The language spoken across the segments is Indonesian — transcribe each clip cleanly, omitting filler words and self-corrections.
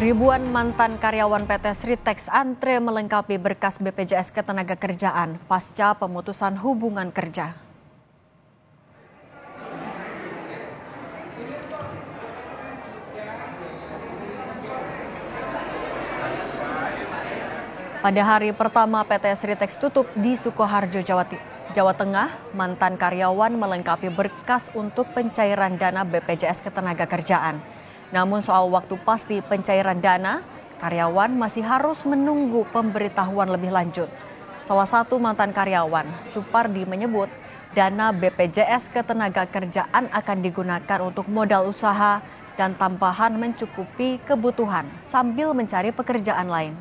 Ribuan mantan karyawan PT Sritex antre melengkapi berkas BPJS Ketenagakerjaan pasca pemutusan hubungan kerja. Pada hari pertama PT Sritex tutup di Sukoharjo, Jawa Tengah, mantan karyawan melengkapi berkas untuk pencairan dana BPJS Ketenagakerjaan. Namun soal waktu pasti pencairan dana, karyawan masih harus menunggu pemberitahuan lebih lanjut. Salah satu mantan karyawan, Supardi, menyebut dana BPJS Ketenagakerjaan akan digunakan untuk modal usaha dan tambahan mencukupi kebutuhan sambil mencari pekerjaan lain.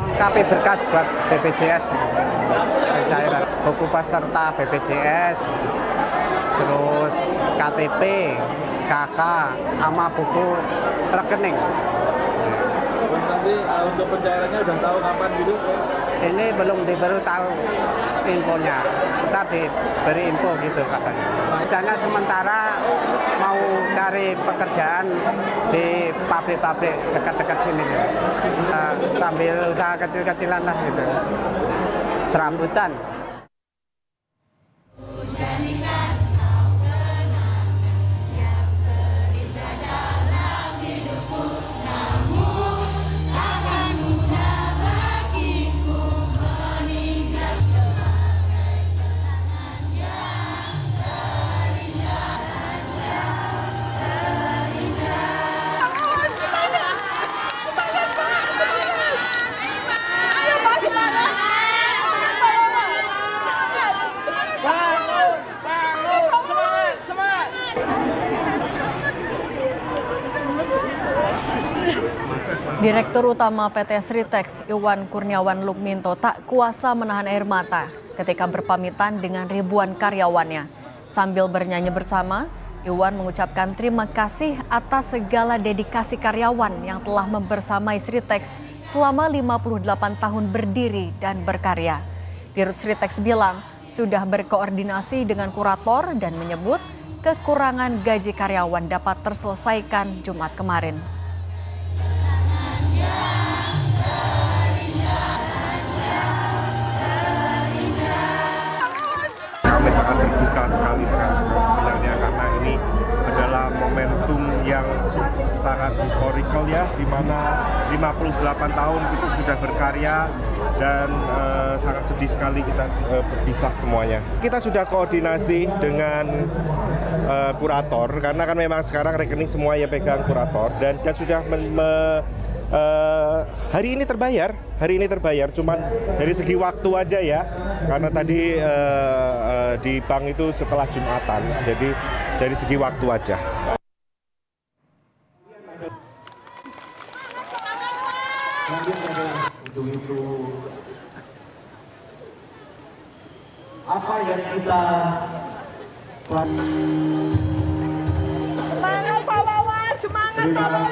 Lengkapi berkas buat BPJS, pencairan buku peserta BPJS, terus KTP, KK, sama buku rekening. Terus nanti untuk pencairannya udah tahu kapan gitu? Ini baru tahu infonya, kita diberi info gitu katanya. Rencana sementara mau cari pekerjaan di pabrik-pabrik dekat-dekat sini gitu. Sambil usaha kecil-kecilan lah gitu, serambutan. Direktur Utama PT Sritex, Iwan Kurniawan Lukminto, tak kuasa menahan air mata ketika berpamitan dengan ribuan karyawannya. Sambil bernyanyi bersama, Iwan mengucapkan terima kasih atas segala dedikasi karyawan yang telah membersamai Sritex selama 58 tahun berdiri dan berkarya. Dirut Sritex bilang sudah berkoordinasi dengan kurator dan menyebut kekurangan gaji karyawan dapat terselesaikan Jumat kemarin. Kami sangat berduka sekali sebenarnya karena ini adalah momentum yang sangat historical ya, di mana 58 tahun kita sudah berkarya dan sangat sedih sekali kita berpisah semuanya. Kita sudah koordinasi dengan kurator karena kan memang sekarang rekening semua yang pegang kurator dan sudah hari ini terbayar, cuman dari segi waktu aja ya, karena tadi di bank itu setelah Jumatan, jadi dari segi waktu aja. Untuk itu, apa yang kita semangat Pak Wawan, semangat Pak Wawan.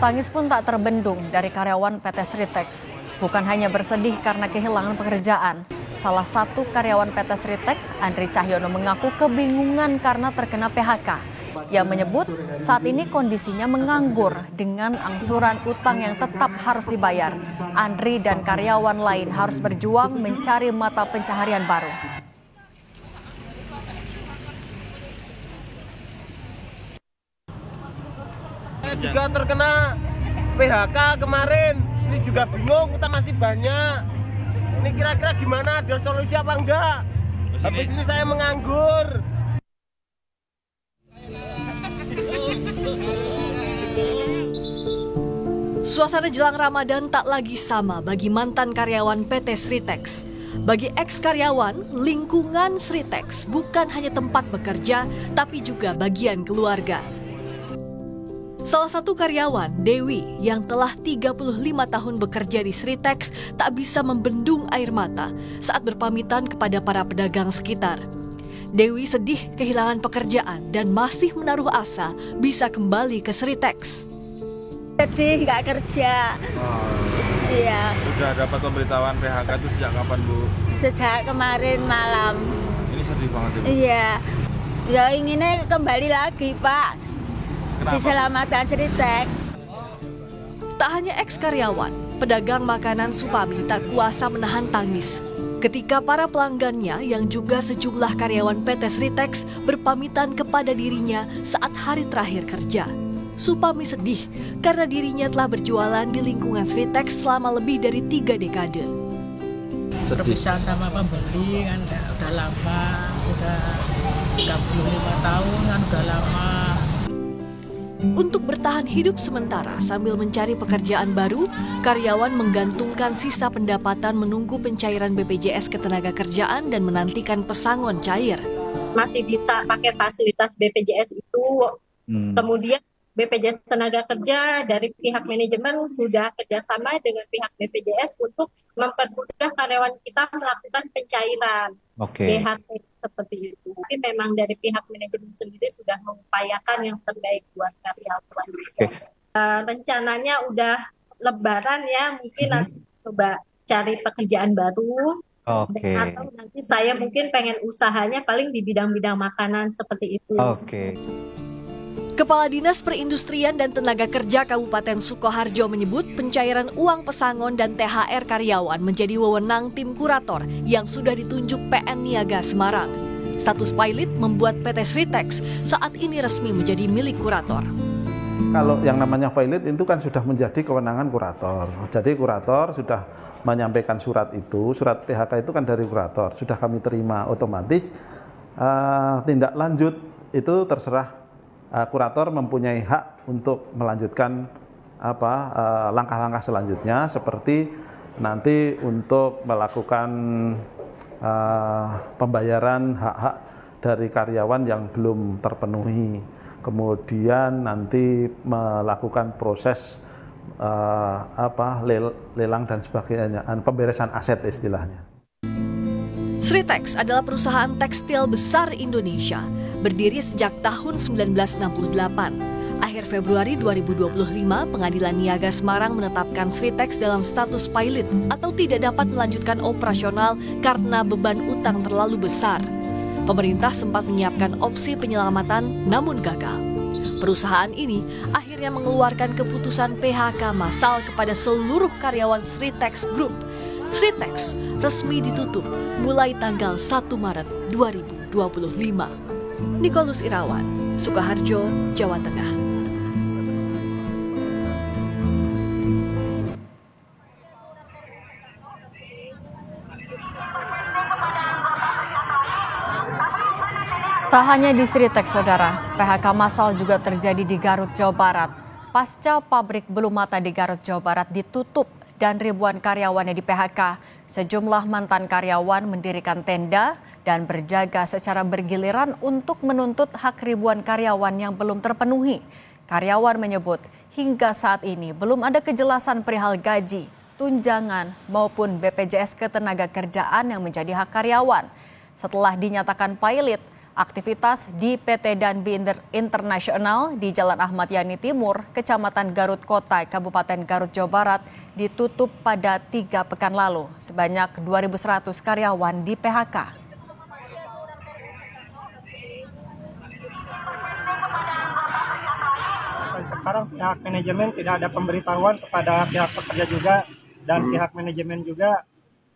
Tangis pun tak terbendung dari karyawan PT Sritex. Bukan hanya bersedih karena kehilangan pekerjaan. Salah satu karyawan PT Sritex, Andri Cahyono, mengaku kebingungan karena terkena PHK. Ia menyebut saat ini kondisinya menganggur dengan angsuran utang yang tetap harus dibayar. Andri dan karyawan lain harus berjuang mencari mata pencaharian baru. Saya juga terkena PHK kemarin, ini juga bingung, utang masih banyak. Ini kira-kira gimana, ada solusi apa enggak? Habis ini saya menganggur. Suasana jelang Ramadan tak lagi sama bagi mantan karyawan PT Sritex. Bagi ex-karyawan, lingkungan Sritex bukan hanya tempat bekerja, tapi juga bagian keluarga. Salah satu karyawan, Dewi, yang telah 35 tahun bekerja di Sritex, tak bisa membendung air mata saat berpamitan kepada para pedagang sekitar. Dewi sedih kehilangan pekerjaan dan masih menaruh asa bisa kembali ke Sritex. Sedih, nggak kerja. Iya, Sudah dapat pemberitahuan PHK itu sejak kapan, Bu? sejak kemarin malam. Ini sedih banget ya, Bu. Iya, ya inginnya kembali lagi Pak, Kenapa? diselamatkan Sritex. Tak hanya eks-karyawan, pedagang makanan Supami tak kuasa menahan tangis ketika para pelanggannya yang juga sejumlah karyawan PT Sritex berpamitan kepada dirinya saat hari terakhir kerja. Supami sedih karena dirinya telah berjualan di lingkungan Sritex selama lebih dari 3 dekade. Berpisah sama pembeli kan udah lama, udah 35 tahun kan udah lama. Untuk bertahan hidup sementara sambil mencari pekerjaan baru, karyawan menggantungkan sisa pendapatan menunggu pencairan BPJS Ketenagakerjaan dan menantikan pesangon cair. Masih bisa pakai fasilitas BPJS itu. Kemudian BPJS Tenaga Kerja dari pihak manajemen sudah kerjasama dengan pihak BPJS untuk mempermudah karyawan kita melakukan pencairan BHT seperti itu. Tapi memang dari pihak manajemen sendiri sudah mengupayakan yang terbaik buat karyawan. Rencananya udah Lebaran ya, mungkin nanti coba cari pekerjaan baru. Atau nanti saya mungkin pengen usahanya paling di bidang-bidang makanan seperti itu. Kepala Dinas Perindustrian dan Tenaga Kerja Kabupaten Sukoharjo menyebut pencairan uang pesangon dan THR karyawan menjadi wewenang tim kurator yang sudah ditunjuk PN Niaga Semarang. Status pilot membuat PT Sritex saat ini resmi menjadi milik kurator. Kalau yang namanya pilot itu kan sudah menjadi kewenangan kurator. Jadi kurator sudah menyampaikan surat itu, surat PHK itu kan dari kurator, sudah kami terima otomatis. Tindak lanjut itu terserah kurator mempunyai hak untuk melanjutkan langkah-langkah selanjutnya seperti nanti untuk melakukan pembayaran hak-hak dari karyawan yang belum terpenuhi, kemudian nanti melakukan proses lelang dan sebagainya, pemberesan aset istilahnya. Sritex adalah perusahaan tekstil besar Indonesia, berdiri sejak tahun 1968. Akhir Februari 2025, Pengadilan Niaga Semarang menetapkan Sritex dalam status pilot atau tidak dapat melanjutkan operasional karena beban utang terlalu besar. Pemerintah sempat menyiapkan opsi penyelamatan namun gagal. Perusahaan ini akhirnya mengeluarkan keputusan PHK massal kepada seluruh karyawan Sritex Group. Sritex resmi ditutup mulai tanggal 1 Maret 2025. Nikolus Irawan, Sukoharjo, Jawa Tengah. Tak hanya di Sritex, Saudara, PHK massal juga terjadi di Garut, Jawa Barat. Pasca pabrik bulu mata di Garut, Jawa Barat ditutup dan ribuan karyawannya di PHK, sejumlah mantan karyawan mendirikan tenda dan berjaga secara bergiliran untuk menuntut hak ribuan karyawan yang belum terpenuhi. Karyawan menyebut hingga saat ini belum ada kejelasan perihal gaji, tunjangan maupun BPJS Ketenagakerjaan yang menjadi hak karyawan. Setelah dinyatakan pilot, aktivitas di PT Danbi Internasional di Jalan Ahmad Yani Timur, Kecamatan Garut Kota, Kabupaten Garut, Jawa Barat ditutup pada 3 pekan lalu. Sebanyak 2.100 karyawan di PHK. Sekarang pihak manajemen tidak ada pemberitahuan kepada pihak pekerja juga, dan pihak manajemen juga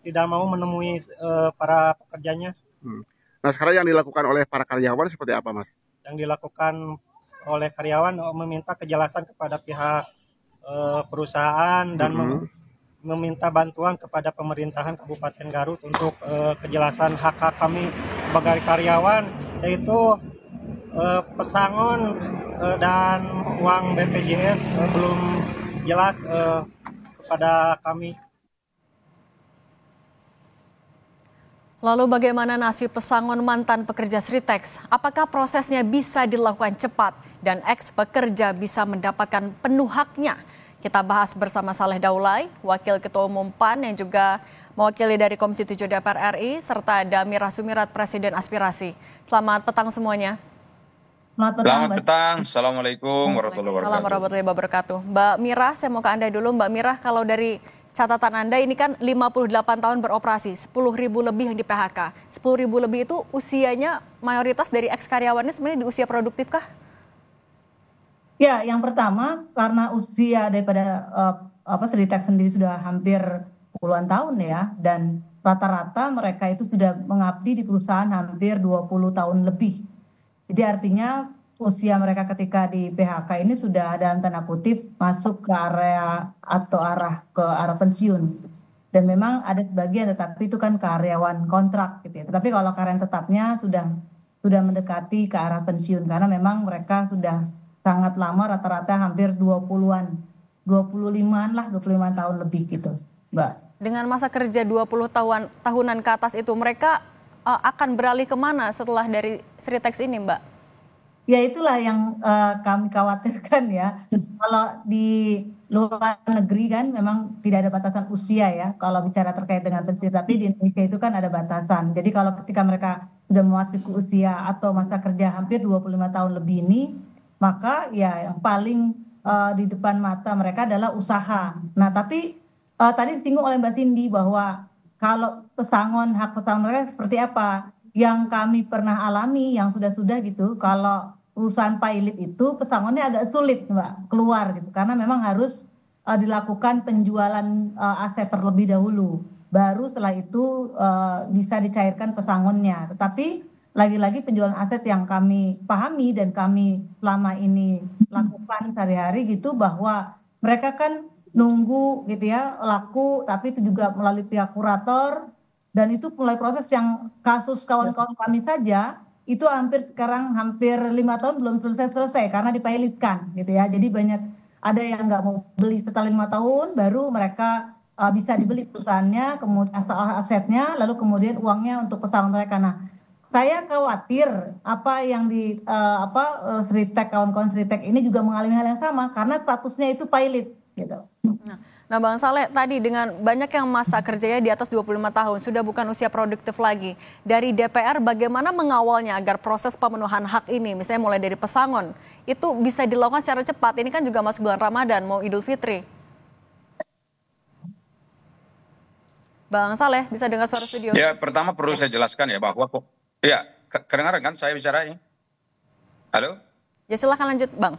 tidak mau menemui para pekerjanya. Nah, sekarang yang dilakukan oleh para karyawan seperti apa, Mas? Yang dilakukan oleh karyawan meminta kejelasan kepada pihak perusahaan dan meminta bantuan kepada pemerintahan Kabupaten Garut untuk kejelasan hak-hak kami sebagai karyawan, yaitu pesangon dan uang BPJS belum jelas kepada kami. Lalu bagaimana nasib pesangon mantan pekerja Sritex? Apakah prosesnya bisa dilakukan cepat dan ex-pekerja bisa mendapatkan penuh haknya? Kita bahas bersama Saleh Daulay, Wakil Ketua Umum PAN yang juga mewakili dari Komisi 7 DPR RI, serta ada Mira Sumirat, Presiden Aspirasi. Selamat petang semuanya. Selamat petang. Assalamualaikum warahmatullahi wabarakatuh. Assalamualaikum warahmatullahi wabarakatuh. Mbak Mira, saya mau ke Anda dulu. Mbak Mira, kalau dari catatan Anda ini kan 58 tahun beroperasi, 10.000 lebih yang di PHK. 10.000 lebih itu usianya mayoritas dari ex-karyawannya sebenarnya di usia produktif kah? Ya, yang pertama karena usia daripada Sritex sendiri sudah hampir puluhan tahun ya, dan rata-rata mereka itu sudah mengabdi di perusahaan hampir 20 tahun lebih. Jadi artinya usia mereka ketika di PHK ini sudah dalam tanda kutip masuk ke area atau ke arah pensiun. Dan memang ada sebagian, tetapi itu kan karyawan kontrak gitu ya. Tetapi kalau karyawan tetapnya sudah mendekati ke arah pensiun karena memang mereka sudah sangat lama, rata-rata hampir 25-an lah, 25 tahun lebih gitu, Mbak. Dengan masa kerja 20 tahunan ke atas itu, mereka akan beralih kemana setelah dari Sritex ini, Mbak? Ya itulah yang kami khawatirkan ya. Kalau di luar negeri kan memang tidak ada batasan usia ya. Kalau bicara terkait dengan pensiun, tapi di Indonesia itu kan ada batasan. Jadi kalau ketika mereka sudah memasuki usia atau masa kerja hampir 25 tahun lebih ini, maka ya yang paling di depan mata mereka adalah usaha. Nah tapi tadi disinggung oleh Mbak Cindy bahwa kalau hak pesangon mereka seperti apa? Yang kami pernah alami, yang sudah gitu, kalau perusahaan pilot itu pesangonnya agak sulit Mbak, keluar gitu. Karena memang harus dilakukan penjualan aset terlebih dahulu. Baru setelah itu bisa dicairkan pesangonnya. Tetapi lagi-lagi penjualan aset yang kami pahami dan kami selama ini lakukan sehari-hari gitu, bahwa mereka kan nunggu gitu ya, laku, tapi itu juga melalui pihak kurator. Dan itu mulai proses yang kasus kawan-kawan kami saja, itu sekarang hampir 5 tahun belum selesai karena dipilotkan gitu ya. Jadi ada yang nggak mau beli setelah 5 tahun, baru mereka bisa dibeli perusahaannya, kemudian asetnya, lalu kemudian uangnya untuk pesangon mereka. Nah, saya khawatir apa yang di Sritex, kawan-kawan Sritex ini juga mengalami hal yang sama karena statusnya itu pilot gitu. Nah Bang Saleh, tadi dengan banyak yang masa kerjanya di atas 25 tahun, sudah bukan usia produktif lagi. Dari DPR bagaimana mengawalnya agar proses pemenuhan hak ini, misalnya mulai dari pesangon, itu bisa dilakukan secara cepat? Ini kan juga masuk bulan Ramadan, mau Idul Fitri. Bang Saleh, bisa dengar suara studio? Ya, pertama perlu saya jelaskan ya bahwa kedengaran kan saya bicara ini? Halo? Ya silahkan lanjut Bang.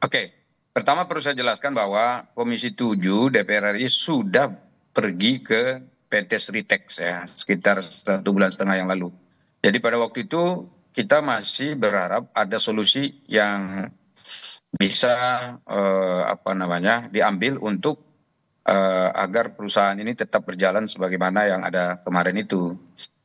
Oke. Pertama perlu saya jelaskan bahwa Komisi 7 DPR RI sudah pergi ke PT Sritex ya, sekitar 1,5 bulan yang lalu. Jadi pada waktu itu kita masih berharap ada solusi yang bisa diambil untuk agar perusahaan ini tetap berjalan sebagaimana yang ada kemarin itu.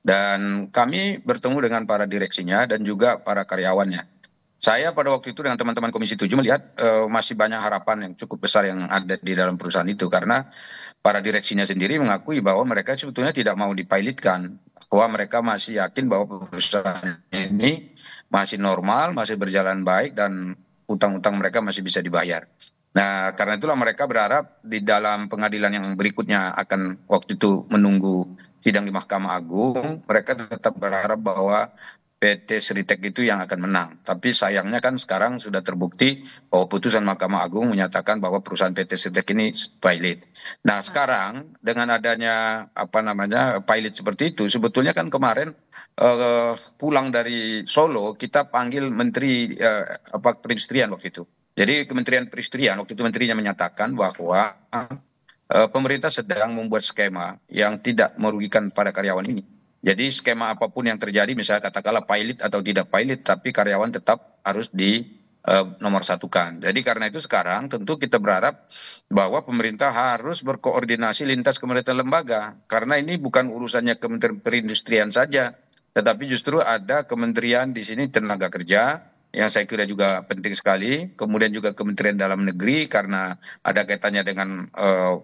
Dan kami bertemu dengan para direksinya dan juga para karyawannya. Saya pada waktu itu dengan teman-teman Komisi 7 melihat masih banyak harapan yang cukup besar yang ada di dalam perusahaan itu. Karena para direksinya sendiri mengakui bahwa mereka sebetulnya tidak mau dipilotkan. Bahwa mereka masih yakin bahwa perusahaan ini masih normal, masih berjalan baik, dan utang-utang mereka masih bisa dibayar. Nah, karena itulah mereka berharap di dalam pengadilan yang berikutnya akan waktu itu menunggu sidang di Mahkamah Agung, mereka tetap berharap bahwa PT Sritex itu yang akan menang. Tapi sayangnya kan sekarang sudah terbukti bahwa putusan Mahkamah Agung menyatakan bahwa perusahaan PT Sritex ini pilot. Nah sekarang dengan adanya pilot seperti itu, sebetulnya kan kemarin pulang dari Solo kita panggil Menteri Perindustrian waktu itu. Jadi Kementerian Perindustrian waktu itu menterinya menyatakan bahwa pemerintah sedang membuat skema yang tidak merugikan pada karyawan ini. Jadi skema apapun yang terjadi, misalnya katakanlah pilot atau tidak pilot, tapi karyawan tetap harus dinomorsatukan. Jadi karena itu sekarang tentu kita berharap bahwa pemerintah harus berkoordinasi lintas kementerian lembaga. Karena ini bukan urusannya Kementerian Perindustrian saja, tetapi justru ada kementerian di sini tenaga kerja, yang saya kira juga penting sekali. Kemudian juga Kementerian Dalam Negeri karena ada kaitannya dengan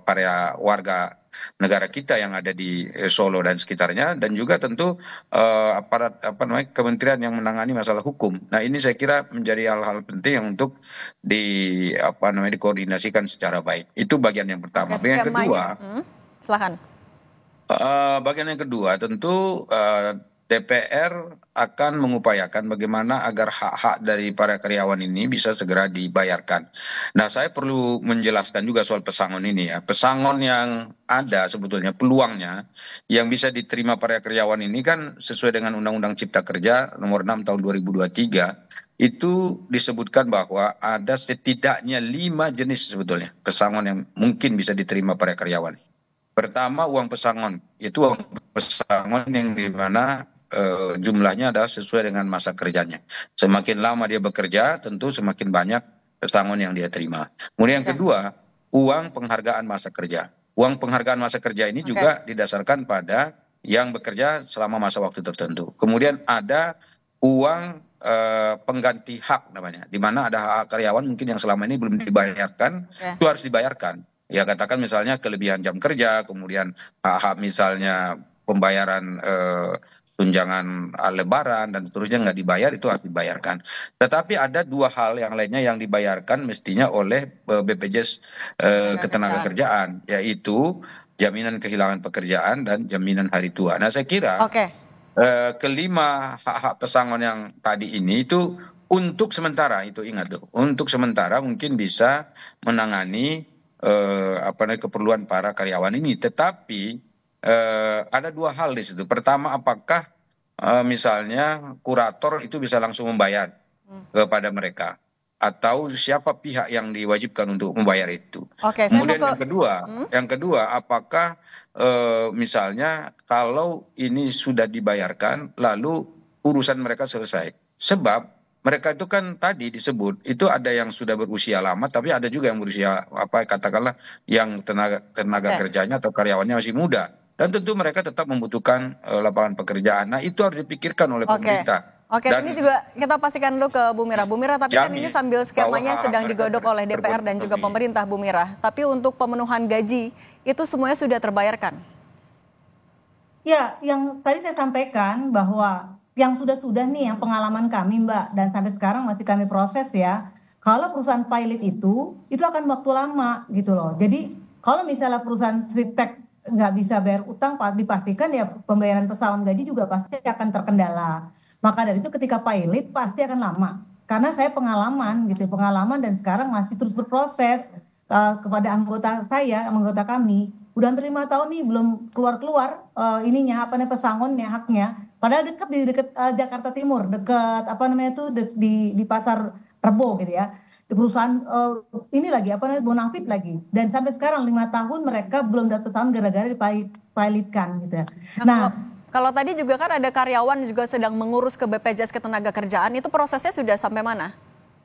para warga negara kita yang ada di Solo dan sekitarnya, dan juga tentu aparat kementerian yang menangani masalah hukum. Nah ini saya kira menjadi hal-hal penting yang untuk dikoordinasikan secara baik. Itu bagian yang pertama. Bagian yang kedua, silakan. Bagian yang kedua tentu DPR akan mengupayakan bagaimana agar hak-hak dari para karyawan ini bisa segera dibayarkan. Nah, saya perlu menjelaskan juga soal pesangon ini ya. Pesangon yang ada sebetulnya peluangnya yang bisa diterima para karyawan ini kan sesuai dengan Undang-Undang Cipta Kerja nomor 6 tahun 2023 itu disebutkan bahwa ada setidaknya 5 jenis sebetulnya pesangon yang mungkin bisa diterima para karyawan. Pertama, uang pesangon. Itu uang pesangon yang di mana jumlahnya adalah sesuai dengan masa kerjanya. Semakin lama dia bekerja, tentu semakin banyak pesangon yang dia terima. Kemudian yang kedua, uang penghargaan masa kerja. Uang penghargaan masa kerja ini juga didasarkan pada yang bekerja selama masa waktu tertentu. Kemudian ada uang pengganti hak namanya, di mana ada hak karyawan mungkin yang selama ini belum dibayarkan, itu harus dibayarkan. Ya katakan misalnya kelebihan jam kerja, kemudian hak-hak misalnya pembayaran tunjangan lebaran dan seterusnya nggak dibayar, itu harus dibayarkan. Tetapi ada 2 hal yang lainnya yang dibayarkan mestinya oleh BPJS Ketenagakerjaan, yaitu jaminan kehilangan pekerjaan dan jaminan hari tua. Nah saya kira kelima hak-hak pesangon yang tadi ini itu untuk sementara, itu ingat tuh, untuk sementara mungkin bisa menangani keperluan para karyawan ini. Tetapi ada 2 hal di situ. Pertama, apakah misalnya kurator itu bisa langsung membayar kepada mereka, atau siapa pihak yang diwajibkan untuk membayar itu. Kemudian yang kedua, apakah misalnya kalau ini sudah dibayarkan lalu urusan mereka selesai. Sebab mereka itu kan tadi disebut itu ada yang sudah berusia lama, tapi ada juga yang berusia katakanlah yang tenaga kerjanya atau karyawannya masih muda. Dan tentu mereka tetap membutuhkan lapangan pekerjaan. Nah itu harus dipikirkan oleh pemerintah. Dan ini juga kita pastikan dulu ke Bu Mira. Bu Mira, tapi kan ini sambil skemanya sedang digodok oleh DPR dan juga pemerintah, Bu Mira. Tapi untuk pemenuhan gaji itu semuanya sudah terbayarkan? Ya, yang tadi saya sampaikan bahwa yang sudah-sudah nih yang pengalaman kami Mbak, dan sampai sekarang masih kami proses ya. Kalau perusahaan pilot itu akan waktu lama gitu loh. Jadi kalau misalnya perusahaan Sritek nggak bisa bayar utang, dipastikan ya pembayaran pesangon gaji juga pasti akan terkendala. Maka dari itu ketika pilot pasti akan lama. Karena saya pengalaman dan sekarang masih terus berproses kepada anggota kami. Udah hampir 5 tahun nih belum keluar pesangonnya, haknya. Padahal di dekat Jakarta Timur, dekat di Pasar Rebo gitu ya. Di perusahaan ini lagi bonafit lagi, dan sampai sekarang 5 tahun mereka belum dapat tahun gara-gara dipilotkan gitu. Nah, kalau tadi juga kan ada karyawan juga sedang mengurus ke BPJS Ketenagakerjaan, itu prosesnya sudah sampai mana?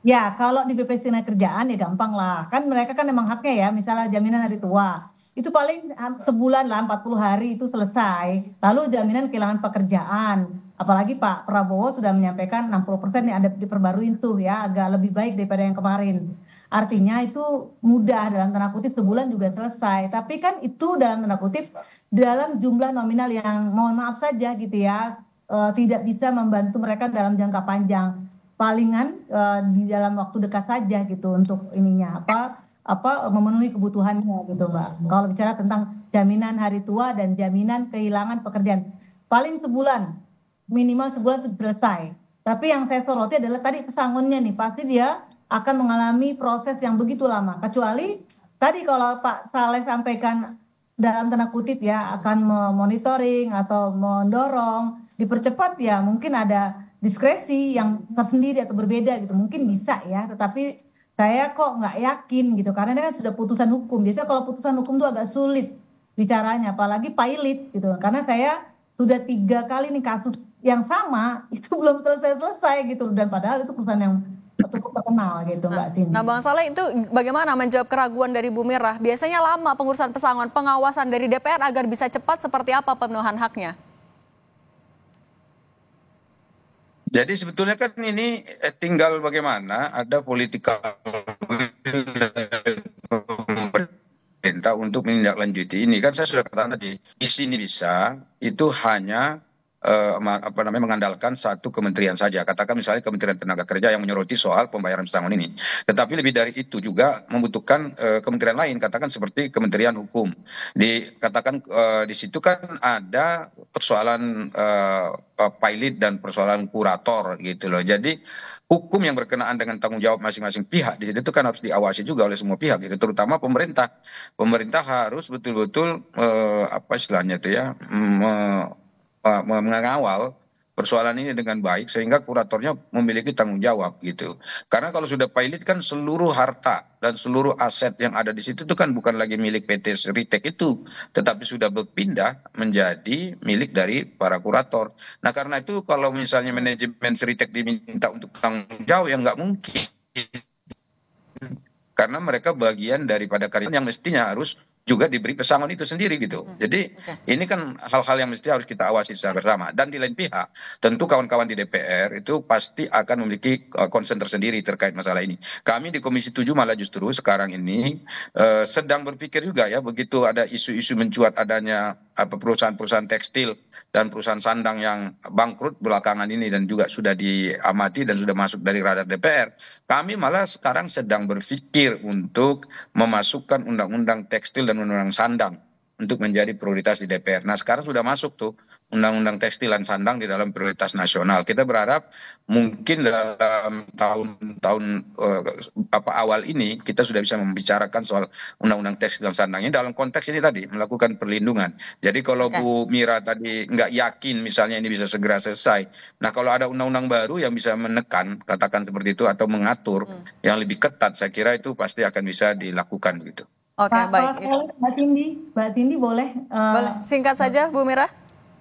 Ya, kalau di BPJS Ketenagakerjaan ya gampang lah, kan mereka kan memang haknya ya, misalnya jaminan hari tua, itu paling sebulan lah, 40 hari itu selesai. Lalu jaminan kehilangan pekerjaan, apalagi Pak Prabowo sudah menyampaikan 60% yang ada diperbarui itu ya, agak lebih baik daripada yang kemarin. Artinya itu mudah, dalam tanda kutip sebulan juga selesai. Tapi kan itu dalam tanda kutip dalam jumlah nominal yang mohon maaf saja gitu ya, tidak bisa membantu mereka dalam jangka panjang. Palingan di dalam waktu dekat saja gitu untuk ininya memenuhi kebutuhannya gitu Mbak. Kalau bicara tentang jaminan hari tua dan jaminan kehilangan pekerjaan, paling sebulan, minimal sebulan itu selesai. Tapi yang saya soroti adalah tadi pesangonnya nih, pasti dia akan mengalami proses yang begitu lama. Kecuali tadi kalau Pak Saleh sampaikan dalam tanda kutip ya akan memonitoring atau mendorong dipercepat ya, mungkin ada diskresi yang tersendiri atau berbeda gitu, mungkin bisa ya. Tetapi saya kok nggak yakin gitu, karena ini kan sudah putusan hukum. Biasanya kalau putusan hukum itu agak sulit bicaranya, apalagi pilot gitu. Karena saya sudah 3 kali nih kasus yang sama itu belum selesai gitu, dan padahal itu perusahaan yang cukup terkenal gitu Mbak Cindy. Nah Bang Saleh, itu bagaimana menjawab keraguan dari Bu Mira? Biasanya lama pengurusan pesangon, pengawasan dari DPR agar bisa cepat seperti apa pemenuhan haknya? Jadi sebetulnya kan ini tinggal bagaimana ada politika pemerintah untuk menindaklanjuti ini. Kan saya sudah katakan tadi, di sini bisa itu hanya mengandalkan satu kementerian saja. Katakan misalnya Kementerian Tenaga Kerja yang menyoroti soal pembayaran pesangon ini. Tetapi lebih dari itu juga membutuhkan kementerian lain, katakan seperti Kementerian Hukum. Dikatakan di situ kan ada persoalan pilot dan persoalan kurator gitu loh. Jadi hukum yang berkenaan dengan tanggung jawab masing-masing pihak di situ kan harus diawasi juga oleh semua pihak gitu, terutama pemerintah. Pemerintah harus betul-betul apa istilahnya itu ya, mengawal persoalan ini dengan baik sehingga kuratornya memiliki tanggung jawab gitu. Karena kalau sudah pilot kan seluruh harta dan seluruh aset yang ada di situ itu kan bukan lagi milik PT Sritek itu, tetapi sudah berpindah menjadi milik dari para kurator. Nah karena itu kalau misalnya manajemen Sritek diminta untuk tanggung jawab ya nggak mungkin. Karena mereka bagian daripada karyawan yang mestinya harus juga diberi pesangon itu sendiri gitu. Jadi ini kan hal-hal yang mesti harus kita awasi secara bersama. Dan di lain pihak, tentu kawan-kawan di DPR itu pasti akan memiliki concern tersendiri terkait masalah ini. Kami di Komisi 7 malah justru sekarang ini sedang berpikir juga ya, begitu ada isu-isu mencuat adanya perusahaan-perusahaan tekstil dan perusahaan sandang yang bangkrut belakangan ini dan juga sudah diamati dan sudah masuk dari radar DPR. Kami malah sekarang sedang berpikir untuk memasukkan undang-undang tekstil dan undang-undang sandang untuk menjadi prioritas di DPR. Nah sekarang sudah masuk tuh undang-undang tekstil dan sandang di dalam prioritas nasional. Kita berharap mungkin dalam tahun-tahun awal ini kita sudah bisa membicarakan soal undang-undang tekstil dan sandang ini dalam konteks ini tadi melakukan perlindungan. Jadi kalau Bu Mira tadi nggak yakin misalnya ini bisa segera selesai. Nah kalau ada undang-undang baru yang bisa menekan katakan seperti itu atau mengatur yang lebih ketat, saya kira itu pasti akan bisa dilakukan gitu. Oke, baik. Mbak Cindy boleh? Boleh. Singkat saja, Bu Mira.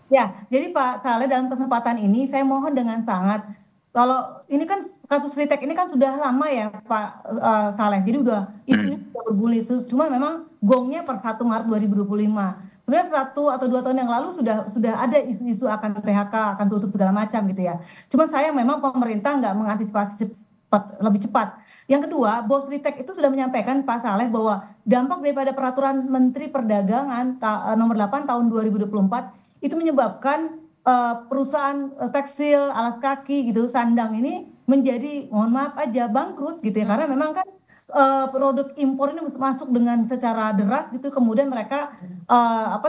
Ya, jadi Pak Saleh dalam kesempatan ini saya mohon dengan sangat, kalau ini kan kasus Sritek ini kan sudah lama ya Pak Saleh, jadi udah isunya sudah bergulir itu, cuma memang gongnya per 1 Maret 2025. Sebenarnya 1 atau 2 tahun yang lalu sudah ada isu-isu akan PHK, akan tutup segala macam gitu ya. Cuma saya memang pemerintah nggak mengantisipasi lebih cepat. Yang kedua, Bos Sritek itu sudah menyampaikan Pak Saleh bahwa dampak daripada peraturan Menteri Perdagangan nomor 8 tahun 2024 itu menyebabkan perusahaan tekstil, alas kaki gitu, sandang ini menjadi, mohon maaf aja, bangkrut gitu ya. Karena memang kan produk impor ini masuk dengan secara deras gitu, kemudian mereka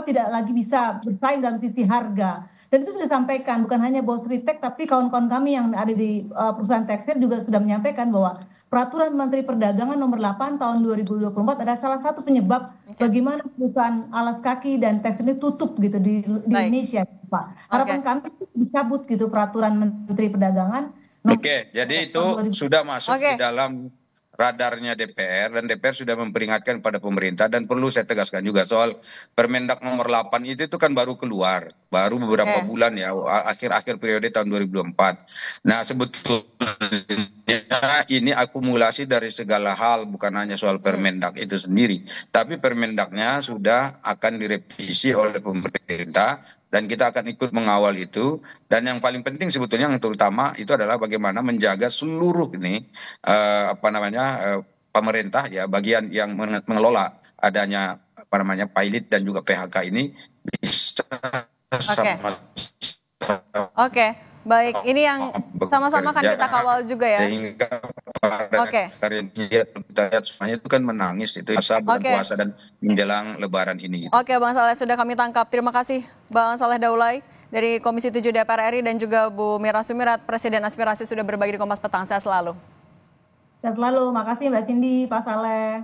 tidak lagi bisa bersaing dalam sisi harga. Dan itu sudah disampaikan, bukan hanya Bos Sritek, tapi kawan-kawan kami yang ada di perusahaan tekstil juga sudah menyampaikan bahwa Peraturan Menteri Perdagangan nomor 8 tahun 2024 adalah salah satu penyebab bagaimana perusahaan alas kaki dan tekstil ini tutup gitu di Indonesia, Pak. Harapan kami dicabut gitu Peraturan Menteri Perdagangan. Oke, jadi itu sudah masuk di dalam radarnya DPR dan DPR sudah memperingatkan pada pemerintah dan perlu saya tegaskan juga soal Permendak nomor 8 itu kan baru keluar, baru beberapa bulan ya, akhir-akhir periode tahun 2024. Nah sebetulnya ini akumulasi dari segala hal, bukan hanya soal Permendak itu sendiri, tapi Permendaknya sudah akan direvisi oleh pemerintah dan kita akan ikut mengawal itu. Dan yang paling penting sebetulnya yang terutama itu adalah bagaimana menjaga seluruh ini pemerintah ya, bagian yang mengelola adanya pilot dan juga PHK ini bisa sama. Oke, baik. Ini yang sama-sama kan kita kawal juga ya. Sehingga kita lihat semuanya itu kan menangis itu masa bulan puasa dan menjelang Lebaran ini. Gitu. Oke, Bang Saleh sudah kami tangkap. Terima kasih Bang Saleh Daulay dari Komisi 7 DPR RI dan juga Bu Mira Sumirat, Presiden Aspirasi sudah berbagi di Kompas Petang. Sehat selalu. Sehat selalu. Makasih Mbak Cindy, Pak Saleh.